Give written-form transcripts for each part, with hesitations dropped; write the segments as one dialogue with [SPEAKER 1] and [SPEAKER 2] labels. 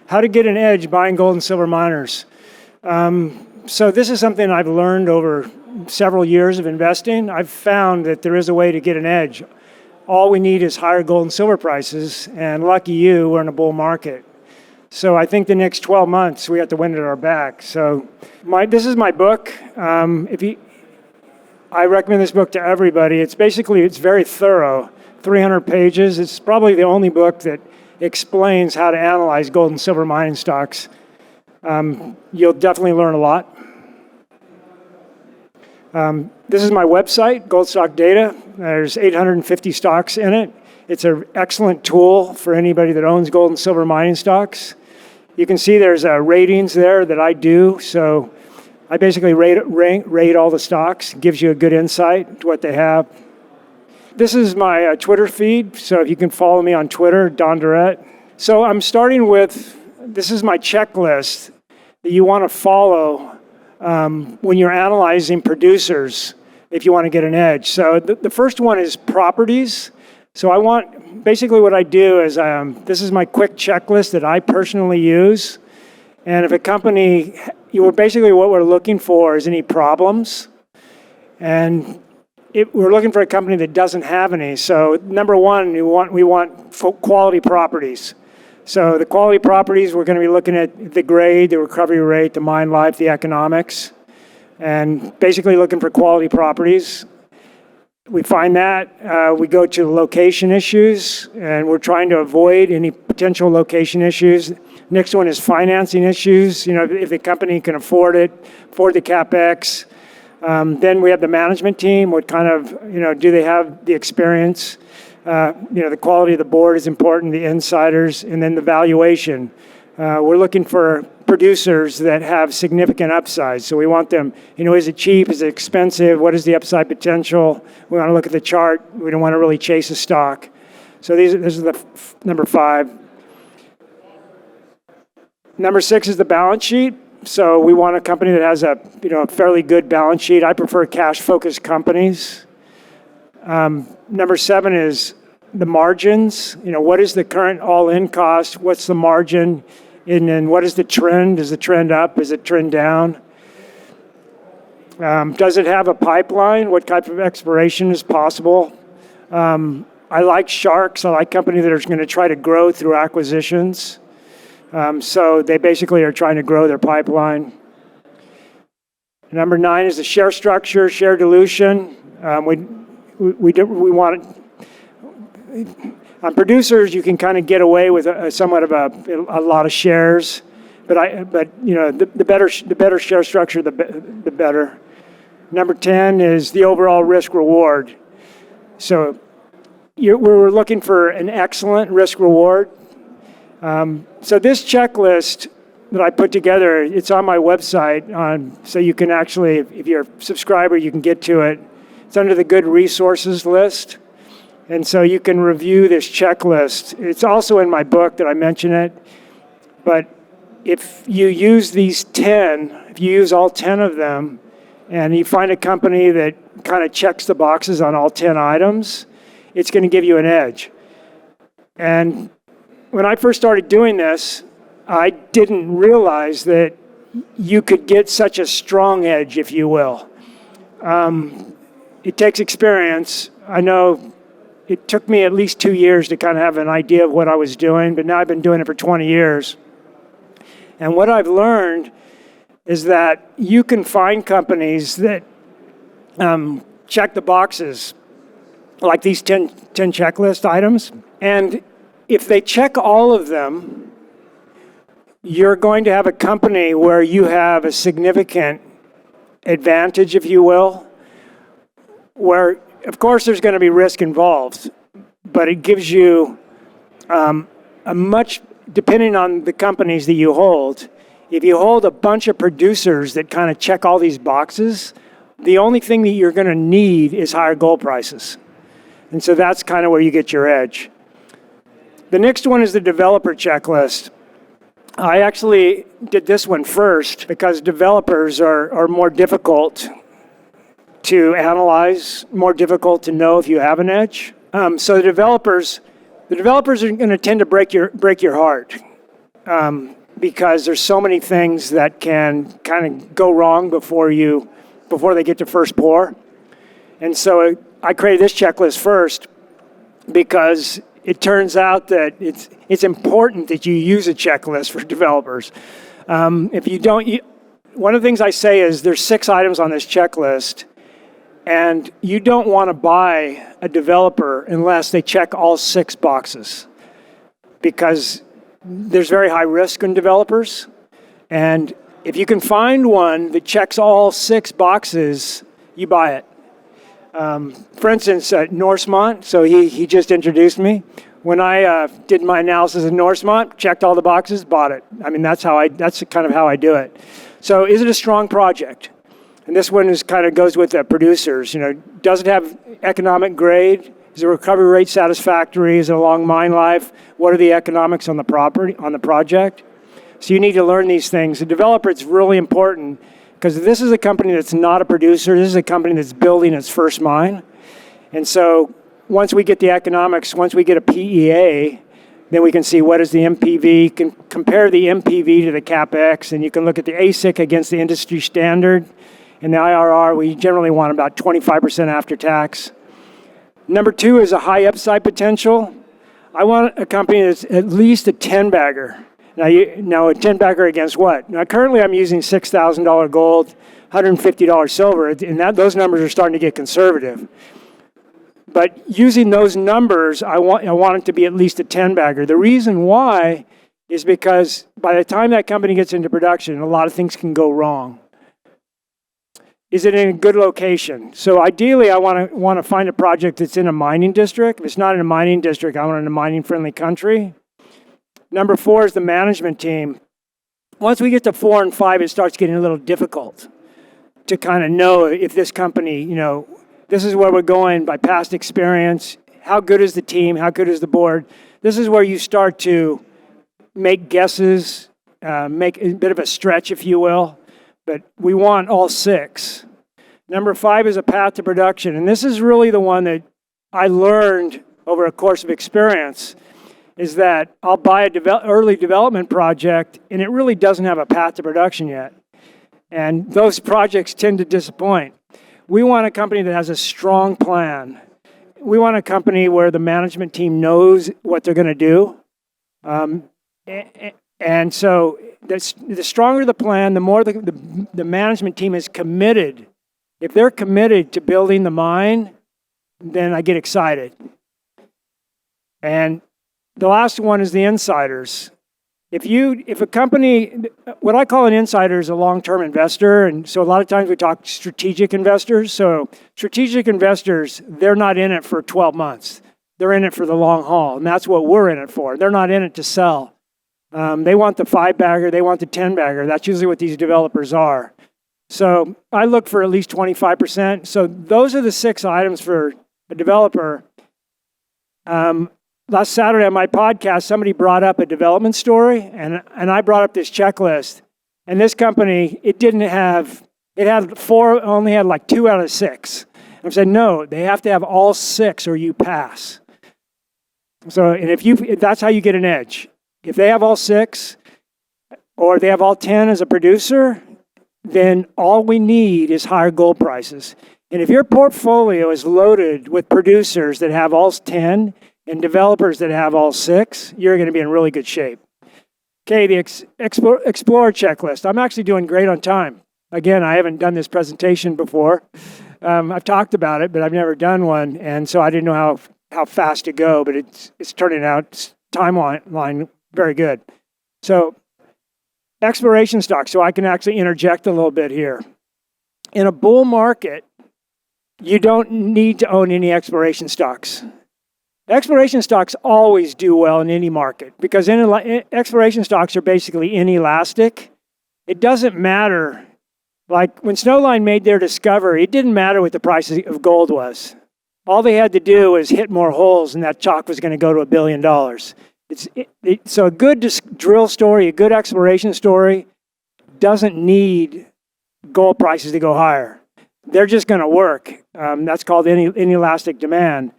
[SPEAKER 1] How to get an edge buying gold and silver miners. So this is something I've learned over several years of investing. I've found that there is a way to get an edge. All we need is higher gold and silver prices, and lucky you, we're in a bull market. So I think the next 12 months, we have to win at our back. So this is my book. I recommend this book to everybody. It's very thorough, 300 pages. It's probably the only book that explains how to analyze gold and silver mining stocks. You'll definitely learn a lot. This is my website, Gold Stock Data. There's 850 stocks in it. It's an excellent tool for anybody that owns gold and silver mining stocks. You can see there's ratings there that I do. So I basically rate all the stocks. Gives you a good insight to what they have. This is my Twitter feed. So if you can follow me on Twitter, Don Durrett. So I'm starting with, this is my checklist that you want to follow when you're analyzing producers if you want to get an edge. So the first one is properties. So basically what I do is, this is my quick checklist that I personally use. And if a company, basically what we're looking for is any problems. And we're looking for a company that doesn't have any. So number one, we want quality properties. So the quality properties, we're going to be looking at the grade, the recovery rate, the mine life, the economics, and basically looking for quality properties. We find that, we go to location issues, and we're trying to avoid any potential location issues. Next one is financing issues. If the company can afford the CapEx. Then we have the management team. What kind of, do they have the experience? The quality of the board is important, the insiders, and then the valuation. We're looking for producers that have significant upside. So we want them, is it cheap? Is it expensive? What is the upside potential? We want to look at the chart. We don't want to really chase a stock. So this is the number 5. Number 6 is the balance sheet. So we want a company that has a fairly good balance sheet. I prefer cash-focused companies. Number 7 is the margins. What is the current all-in cost? What's the margin? And then what is the trend? Is the trend up? Is it trend down? Does it have a pipeline? What type of exploration is possible? I like sharks. I like companies that are going to try to grow through acquisitions. So they basically are trying to grow their pipeline. Number 9 is the share structure, share dilution. We want on producers, you can kind of get away with somewhat of a lot of shares, but the better share structure, the better. Number 10 is the overall risk reward. So we're looking for an excellent risk reward. So this checklist that I put together, it's on my website, so you can actually, if you're a subscriber, you can get to it. It's under the good resources list. And so you can review this checklist. It's also in my book that I mention it. But if you use if you use all 10 of them, and you find a company that kind of checks the boxes on all 10 items, it's going to give you an edge. And when I first started doing this, I didn't realize that you could get such a strong edge, if you will. It takes experience. I know it took me at least 2 years to kind of have an idea of what I was doing, but now I've been doing it for 20 years. And what I've learned is that you can find companies that check the boxes, like these 10 checklist items. And if they check all of them, you're going to have a company where you have a significant advantage, if you will, where, of course, there's going to be risk involved, but it gives you depending on the companies that you hold, if you hold a bunch of producers that kind of check all these boxes, the only thing that you're going to need is higher gold prices. And so that's kind of where you get your edge. The next one is the developer checklist. I actually did this one first because developers are more difficult to analyze, more difficult to know if you have an edge. So the developers are going to tend to break your heart. because there's so many things that can kind of go wrong before they get to first pour. And so I created this checklist first because it turns out that it's important that you use a checklist for developers. If you don't, one of the things I say is there's 6 items on this checklist, and you don't want to buy a developer unless they check all 6 boxes, because there's very high risk in developers. And if you can find one that checks all 6 boxes, you buy it. For instance, Norsemont, so he just introduced me. When I did my analysis of Norsemont, checked all the boxes, bought it. I mean, that's kind of how I do it. So is it a strong project? And this one goes with the producers. Does it have economic grade? Is the recovery rate satisfactory? Is it a long mine life? What are the economics on the project? So you need to learn these things. The developer, it's really important, because this is a company that's not a producer. This is a company that's building its first mine. And so once we get the economics, once we get a PEA, then we can see what is the MPV, can compare the MPV to the CapEx, and you can look at the AISC against the industry standard. And the IRR, we generally want about 25% after tax. Number 2 is a high upside potential. I want a company that's at least a 10-bagger. Now a 10-bagger against what? Now currently I'm using $6,000 gold, $150 silver, and those numbers are starting to get conservative. But using those numbers, I want it to be at least a 10-bagger. The reason why is because by the time that company gets into production, a lot of things can go wrong. Is it in a good location? So ideally, I want to find a project that's in a mining district. If it's not in a mining district, I want it in a mining-friendly country. Number 4 is the management team. Once we get to 4 and 5, it starts getting a little difficult to kind of know if this company, this is where we're going by past experience. How good is the team? How good is the board? This is where you start to make guesses, make a bit of a stretch, if you will. But we want all 6. Number 5 is a path to production. And this is really the one that I learned over a course of experience, is that I'll buy an early development project, and it really doesn't have a path to production yet. And those projects tend to disappoint. We want a company that has a strong plan. We want a company where the management team knows what they're going to do. And so the stronger the plan, the more the management team is committed. If they're committed to building the mine, then I get excited. And the last one is the insiders. If a company, what I call an insider is a long-term investor, and so a lot of times we talk strategic investors. So strategic investors, they're not in it for 12 months. They're in it for the long haul, and that's what we're in it for. They're not in it to sell. They want the 5-bagger, they want the 10-bagger. That's usually what these developers are. So I look for at least 25%. So those are the 6 items for a developer. Last Saturday on my podcast, somebody brought up a development story, and I brought up this checklist. And this company, it had 4, only had like 2 out of 6. And I said, no, they have to have all 6 or you pass. So, and that's how you get an edge. If they have all 6, or they have all 10 as a producer, then all we need is higher gold prices. And if your portfolio is loaded with producers that have all 10 and developers that have all 6, you're going to be in really good shape. Okay, the Explorer checklist. I'm actually doing great on time. Again, I haven't done this presentation before. I've talked about it, but I've never done one, and so I didn't know how fast to go, but it's turning out timeline very good. So exploration stocks, so I can actually interject a little bit here. In a bull market, you don't need to own any exploration stocks. Exploration stocks always do well in any market because exploration stocks are basically inelastic. It doesn't matter. Like when Snowline made their discovery, it didn't matter what the price of gold was. All they had to do was hit more holes and that chalk was going to go to $1 billion. So a good drill story, a good exploration story doesn't need gold prices to go higher. They're just going to work. That's called inelastic demand.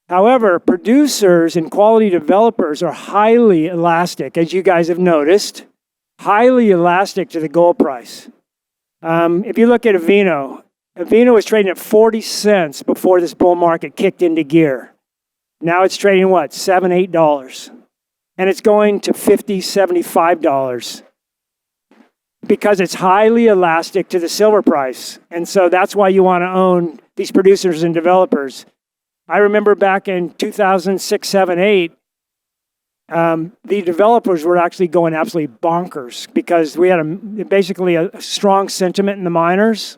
[SPEAKER 1] However, producers and quality developers are highly elastic, as you guys have noticed. highly elastic to the gold price. If you look at Avino was trading at 40 cents before this bull market kicked into gear. Now it's trading what, $7, $8. And it's going to $50, $75 because it's highly elastic to the silver price. And so that's why you want to own these producers and developers. I remember back in 2006, 7, 8, the developers were actually going absolutely bonkers because we had basically a strong sentiment in the miners.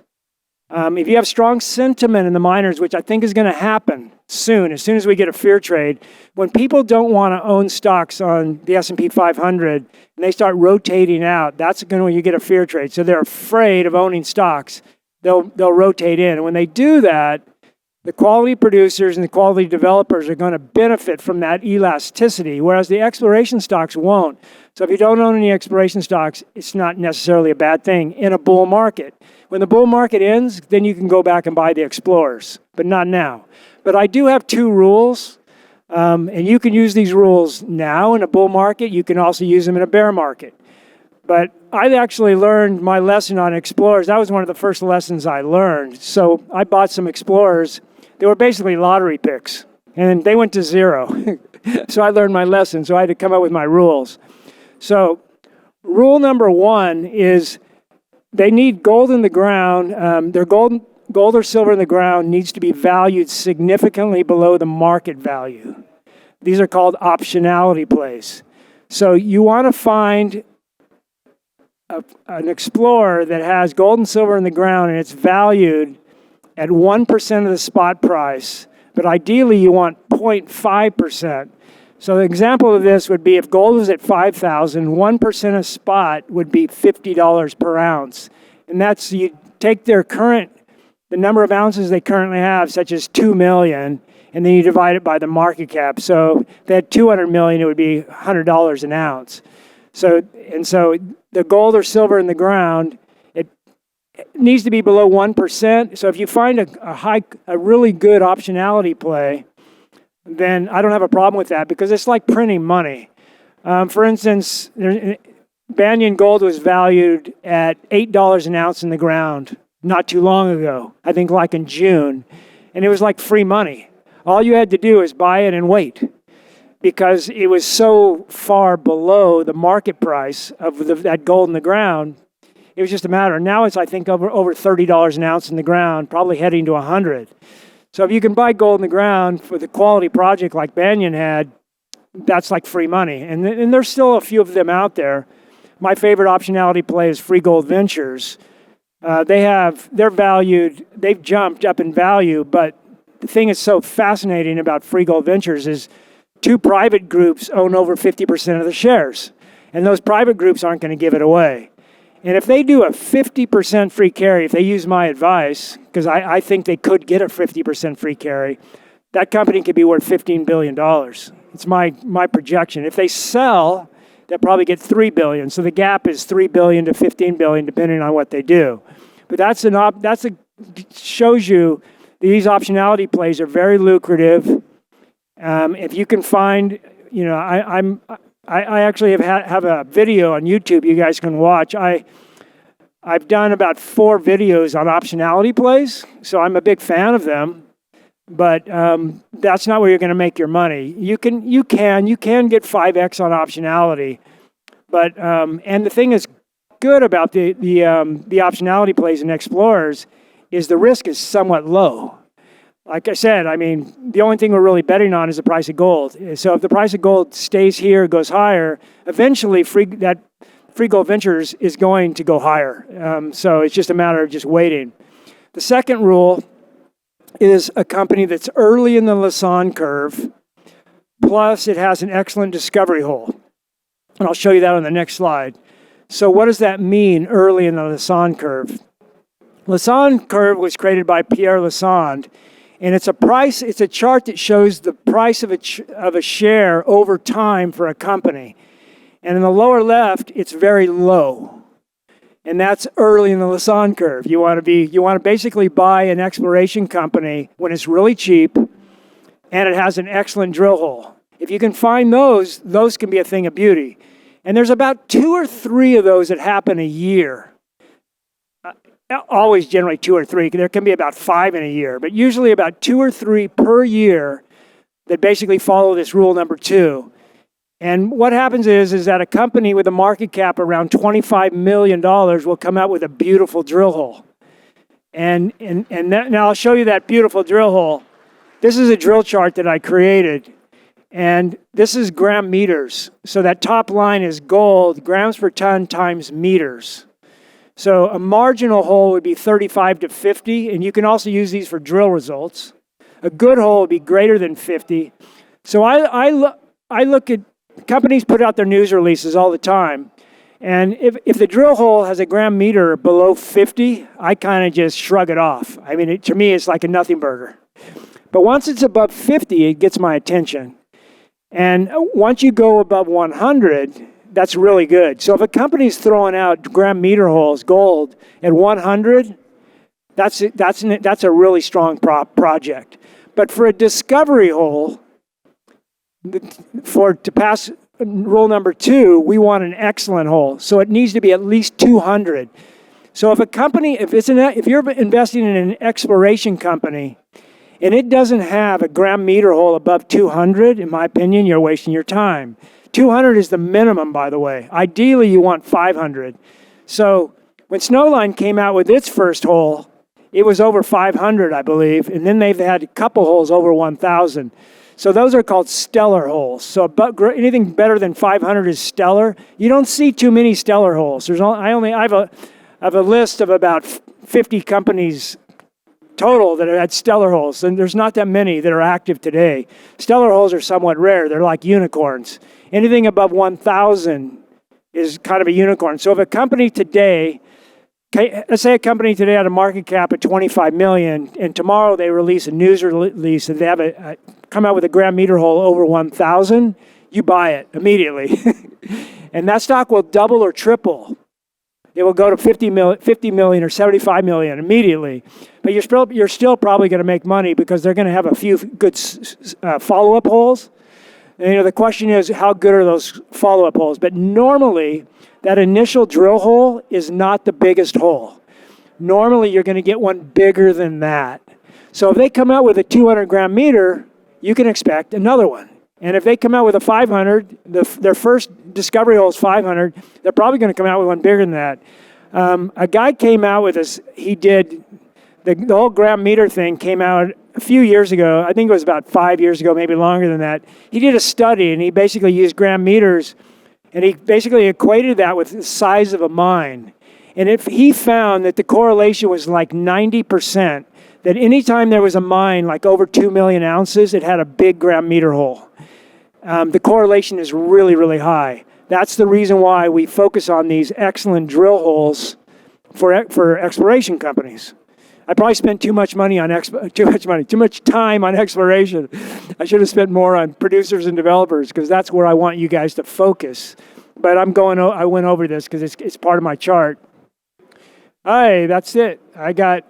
[SPEAKER 1] If you have strong sentiment in the miners, which I think is going to happen soon, as soon as we get a fear trade, when people don't want to own stocks on the S&P 500 and they start rotating out, that's when you get a fear trade. So they're afraid of owning stocks. They'll rotate in. And when they do that, the quality producers and the quality developers are going to benefit from that elasticity, whereas the exploration stocks won't. So if you don't own any exploration stocks, it's not necessarily a bad thing in a bull market. When the bull market ends, then you can go back and buy the explorers, but not now. But I do have 2 rules, and you can use these rules now in a bull market. You can also use them in a bear market. But I actually learned my lesson on explorers. That was one of the first lessons I learned. So I bought some explorers. They were basically lottery picks, and they went to 0. So I learned my lesson, so I had to come up with my rules. So rule number 1 is they need gold in the ground. Their gold or silver in the ground needs to be valued significantly below the market value. These are called optionality plays. So you want to find an explorer that has gold and silver in the ground and it's valued at 1% of the spot price, but ideally you want 0.5%. So the example of this would be if gold was at 5,000, 1% of spot would be $50 per ounce. And that's, you take their the number of ounces they currently have, such as 2 million, and then you divide it by the market cap. So if they had 200 million, it would be $100 an ounce. So the gold or silver in the ground, it needs to be below 1%. So if you find a really good optionality play, then I don't have a problem with that because it's like printing money. For instance, Banyan Gold was valued at $8 an ounce in the ground not too long ago, I think like in June, and it was like free money. All you had to do is buy it and wait because it was so far below the market price of that gold in the ground. It was just a matter. Now it's, I think, over $30 an ounce in the ground, probably heading to 100. So if you can buy gold in the ground for the quality project like Banyan had, that's like free money. And there's still a few of them out there. My favorite optionality play is Free Gold Ventures. They're valued, they've jumped up in value, but the thing that's so fascinating about Free Gold Ventures is 2 private groups own over 50% of the shares. And those private groups aren't going to give it away. And if they do a 50% free carry, if they use my advice, because I think they could get a 50% free carry, that company could be worth $15 billion. It's my projection. If they sell, they'll probably get $3 billion. So the gap is $3 billion to $15 billion, depending on what they do. But shows you these optionality plays are very lucrative. If you can find, I actually have a video on YouTube you guys can watch. I've done about 4 videos on optionality plays, so I'm a big fan of them. But that's not where you're going to make your money. You can get 5x on optionality, but and the thing is good about the optionality plays and explorers is the risk is somewhat low. Like I said, I mean, the only thing we're really betting on is the price of gold. So if the price of gold stays here, goes higher, eventually Free Gold Ventures is going to go higher. So it's just a matter of just waiting. The second rule is a company that's early in the Lassonde curve, plus it has an excellent discovery hole. And I'll show you that on the next slide. So what does that mean, early in the Lassonde curve? Lassonde curve was created by Pierre Lassonde, and it's a chart that shows the price of a share over time for a company. And in the lower left, it's very low. And that's early in the Lassonde curve. You want to basically buy an exploration company when it's really cheap and it has an excellent drill hole. If you can find those can be a thing of beauty. And there's about 2 or 3 of those that happen a year. Always generally 2 or 3. There can be about 5 in a year, but usually about 2 or 3 per year that basically follow this rule number 2. And what happens is that a company with a market cap around $25 million will come out with a beautiful drill hole. And now I'll show you that beautiful drill hole. This is a drill chart that I created. And this is gram meters. So that top line is gold, grams per ton times meters. So a marginal hole would be 35 to 50, and you can also use these for drill results. A good hole would be greater than 50. So I look at, companies put out their news releases all the time. And if the drill hole has a gram meter below 50, I kind of just shrug it off. I mean, to me, it's like a nothing burger. But once it's above 50, it gets my attention. And once you go above 100, that's really good. So if a company's throwing out gram meter holes, gold, at 100, that's a really strong project. But for a discovery hole, to pass rule number 2, we want an excellent hole. So it needs to be at least 200. So if a company, if you're investing in an exploration company, and it doesn't have a gram meter hole above 200, in my opinion, you're wasting your time. 200 is the minimum, by the way. Ideally, you want 500. So when Snowline came out with its first hole, it was over 500, I believe, and then they've had a couple holes over 1,000. So those are called stellar holes. So anything better than 500 is stellar. You don't see too many stellar holes. I have a list of about 50 companies total that had stellar holes, and there's not that many that are active today. Stellar holes are somewhat rare. They're like unicorns. Anything above 1,000 is kind of a unicorn. So if a company today, let's say a company today had a market cap of 25 million, and tomorrow they release a news release and they have come out with a gram meter hole over 1,000, you buy it immediately. And that stock will double or triple. It will go to 50 million or 75 million immediately. But you're still probably going to make money because they're going to have a few good follow-up holes. And, the question is, how good are those follow-up holes? But normally, that initial drill hole is not the biggest hole. Normally, you're going to get one bigger than that. So if they come out with a 200 gram meter, you can expect another one. And if they come out with a 500, their first discovery hole is 500, they're probably going to come out with one bigger than that. A guy came out with this, he did, the whole gram meter thing came out a few years ago. I think it was about 5 years ago, maybe longer than that. He did a study, and he basically used gram meters, and he basically equated that with the size of a mine. And if he found that the correlation was like 90%, that anytime there was a mine like over 2 million ounces, it had a big gram meter hole. The correlation is really, really high. That's the reason why we focus on these excellent drill holes for exploration companies. I probably spent too much time on exploration. I should have spent more on producers and developers because that's where I want you guys to focus. But I went over this because it's part of my chart. Hey, that's it. I got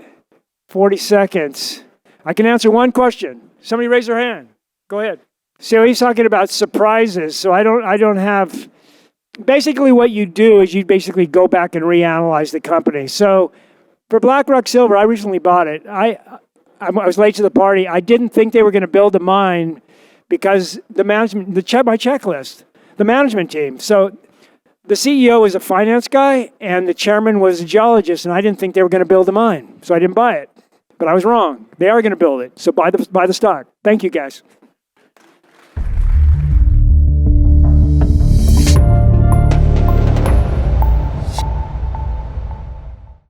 [SPEAKER 1] 40 seconds. I can answer one question. Somebody raise their hand. Go ahead. So he's talking about surprises. So I don't have. Basically, what you do is you basically go back and reanalyze the company. So for BlackRock Silver, I recently bought it. I was late to the party. I didn't think they were going to build a mine because the management, my checklist, the management team. So the CEO was a finance guy, and the chairman was a geologist, and I didn't think they were going to build a mine, so I didn't buy it. But I was wrong. They are going to build it. So buy the stock. Thank you, guys.